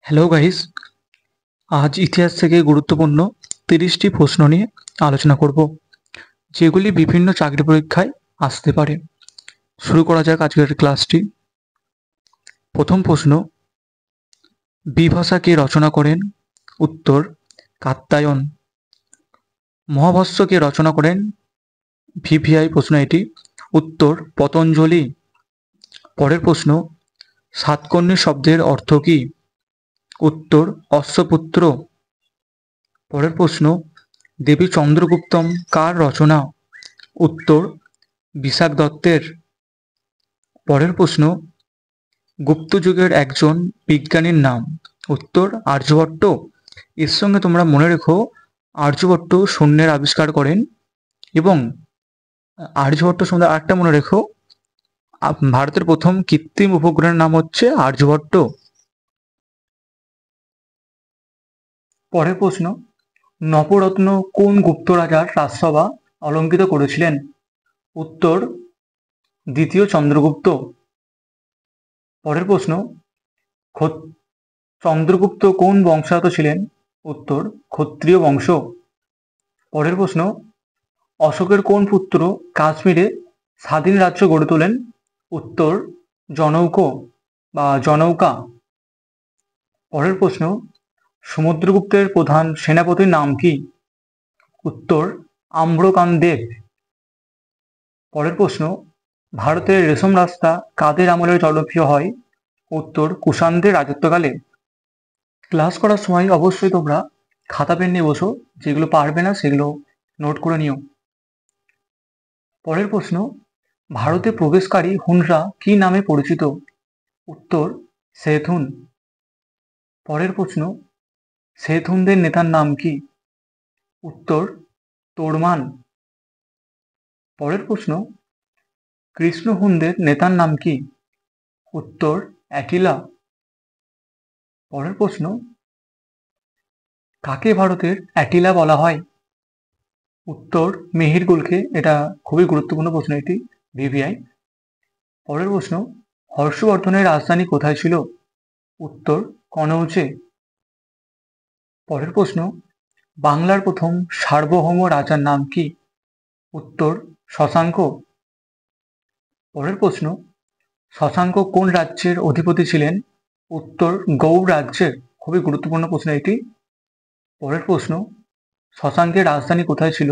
Hello guys, আজ ইতিহাস থেকে গুরুত্বপূর্ণ 30টি প্রশ্ন নিয়ে আলোচনা করব, যেগুলি বিভিন্ন চাকরি পরীক্ষায় আসতে পারে। শুরু করা যাক আজকের ক্লাসটি। প্রথম প্রশ্ন, বিভাষা কে রচনা করেন? উত্তর, কাত্যায়ন। মহাভাষ্য কে রচনা করেন? ভিভিআই প্রশ্ন এটি। উত্তর, পতঞ্জলি। পরের প্রশ্ন, সাতকর্ণী শব্দের অর্থ কী? উত্তর, অশ্বপুত্র। পরের প্রশ্ন, দেবী চন্দ্রগুপ্তম কার রচনা? উত্তর, বিশাখ দত্তের। পরের প্রশ্ন, গুপ্ত যুগের একজন বিজ্ঞানীর নাম? উত্তর, আর্যভট্ট। এর সঙ্গে তোমরা মনে রেখো, আর্যভট্ট শূন্যের আবিষ্কার করেন এবং আর্যভট্ট সম্বন্ধে আরেকটা মনে রেখো, ভারতের প্রথম কৃত্রিম উপগ্রহের নাম হচ্ছে আর্যভট্ট। পরের প্রশ্ন, নবরত্ন কোন গুপ্ত রাজার রাজসভা অলঙ্কৃত করেছিলেন? উত্তর, দ্বিতীয় চন্দ্রগুপ্ত। পরের প্রশ্ন, চন্দ্রগুপ্ত কোন বংশজাত ছিলেন? উত্তর, ক্ষত্রিয় বংশ। পরের প্রশ্ন, অশোকের কোন পুত্র কাশ্মীরে স্বাধীন রাজ্য গড়ে তোলেন? উত্তর, জনৌক বা জনৌকা। পরের প্রশ্ন, সমুদ্রগুপ্তের প্রধান সেনাপতির নাম কি? উত্তর, আম্রকান দেব। পরের প্রশ্ন, ভারতের রেশম রাস্তা কাদের আমলে জনপ্রিয় হয়? উত্তর, কুষাণদের রাজত্বকালে। ক্লাস করার সময় অবশ্যই তোমরা খাতা পেন নিয়ে বসো, যেগুলো পারবে না সেগুলো নোট করে নিও। পরের প্রশ্ন, ভারতে প্রবেশকারী হুনরা কি নামে পরিচিত? উত্তর, সেথুন। পরের প্রশ্ন, সেথুনদের নেতার নাম কি? উত্তর, তোড়মান। পরের প্রশ্ন, কৃষ্ণ হুনদের নেতার নাম কি? উত্তর, অ্যাটিলা। পরের প্রশ্ন, কাকে ভারতের অ্যাটিলা বলা হয়? উত্তর, মেহেরগুলকে। এটা খুবই গুরুত্বপূর্ণ প্রশ্ন এটি, ভিভিআই। পরের প্রশ্ন, হর্ষবর্ধনের রাজধানী কোথায় ছিল? উত্তর, কনৌজে। পরের প্রশ্ন, বাংলার প্রথম সার্বভৌম রাজার নাম কি? উত্তর, শশাঙ্ক। পরের প্রশ্ন, শশাঙ্ক কোন রাজ্যের অধিপতি ছিলেন? উত্তর, গৌড় রাজ্যের। খুবই গুরুত্বপূর্ণ প্রশ্ন এটি। পরের প্রশ্ন, শশাঙ্কের রাজধানী কোথায় ছিল?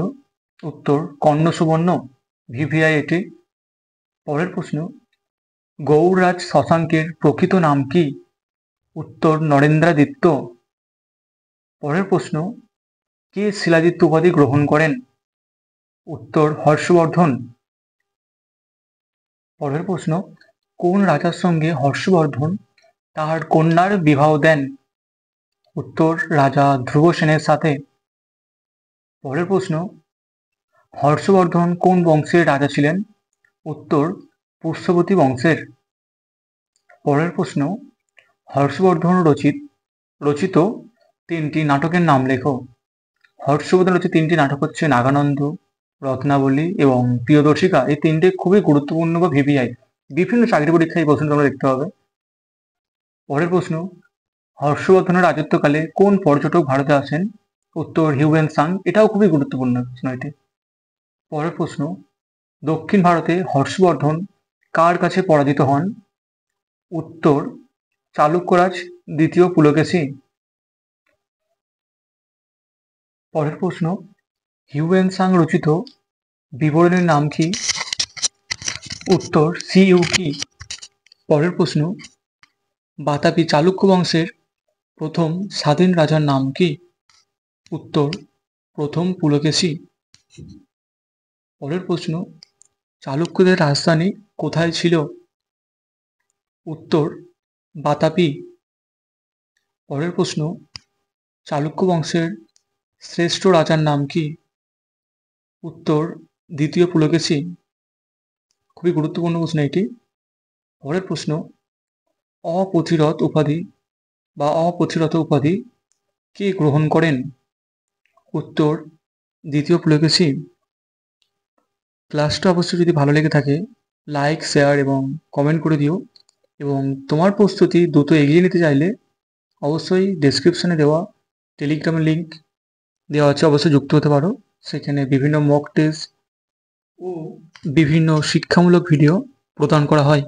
উত্তর, কর্ণ সুবর্ণ, ভিভিআই এটি। পরের প্রশ্ন, গৌড়রাজ শশাঙ্কের প্রকৃত নাম কি? উত্তর, নরেন্দ্রাদিত্য। পরের প্রশ্ন, কে শিলাজিৎ উপাধি গ্রহণ করেন? উত্তর, হর্ষবর্ধন। পরের প্রশ্ন, কোন রাজার সঙ্গে হর্ষবর্ধন তাহার কন্যার বিবাহ দেন? উত্তর, রাজা ধ্রুব সেনের সাথে। পরের প্রশ্ন, হর্ষবর্ধন কোন বংশের রাজা ছিলেন? উত্তর, পুষ্যবতী বংশের। পরের প্রশ্ন, হর্ষবর্ধন রচিত তিনটি নাটকের নাম লেখো। হর্ষবর্ধন রচিত তিনটি নাটক হচ্ছে নাগানন্দ, রত্নাবলী এবং প্রিয়দর্শিকা। এই তিনটে খুবই গুরুত্বপূর্ণ বা ভিভিআই, বিভিন্ন চাকরি পরীক্ষায় এই প্রশ্ন তোমরা দেখতে পাবে। পরের প্রশ্ন, হর্ষবর্ধনের রাজত্বকালে কোন পর্যটক ভারতে আসেন? উত্তর, হিউয়েন সাং। এটাও খুবই গুরুত্বপূর্ণ প্রশ্ন এটি। পরের প্রশ্ন, দক্ষিণ ভারতে হর্ষবর্ধন কার কাছে পরাজিত হন? উত্তর, চালুক্যরাজ দ্বিতীয় পুলকেশী। পরের প্রশ্ন, হিউয়েন সাং রচিত বিবরণীর নাম কি? উত্তর, সিইউকি। পরের প্রশ্ন, বাতাপি চালুক্য বংশের প্রথম স্বাধীন রাজার নাম কি? উত্তর, প্রথম পুলকেশী। পরের প্রশ্ন, চালুক্যদের রাজধানী কোথায় ছিল? উত্তর, বাতাপি। পরের প্রশ্ন, চালুক্য বংশের শ্রেষ্ঠ রাজার নাম কি? উত্তর, দ্বিতীয় পুলকেশী। খুবই গুরুত্বপূর্ণ প্রশ্ন এটি। পরের প্রশ্ন, অপ্রতিরথ উপাধি বা অপ্রতিরথ উপাধি কে গ্রহণ করেন? উত্তর, দ্বিতীয় পুলকেশী। ক্লাসটা অবশ্যই যদি ভালো লেগে থাকে লাইক, শেয়ার এবং কমেন্ট করে দিও। এবং তোমার প্রস্তুতি দ্রুত এগিয়ে নিতে চাইলে অবশ্যই ডেসক্রিপশনে দেওয়া টেলিগ্রামের লিঙ্ক দেওয়া আছে, অবশ্যই যুক্ত হতে পারো। সেখানে বিভিন্ন মক টেস্ট ও বিভিন্ন শিক্ষামূলক ভিডিও প্রদান করা হয়।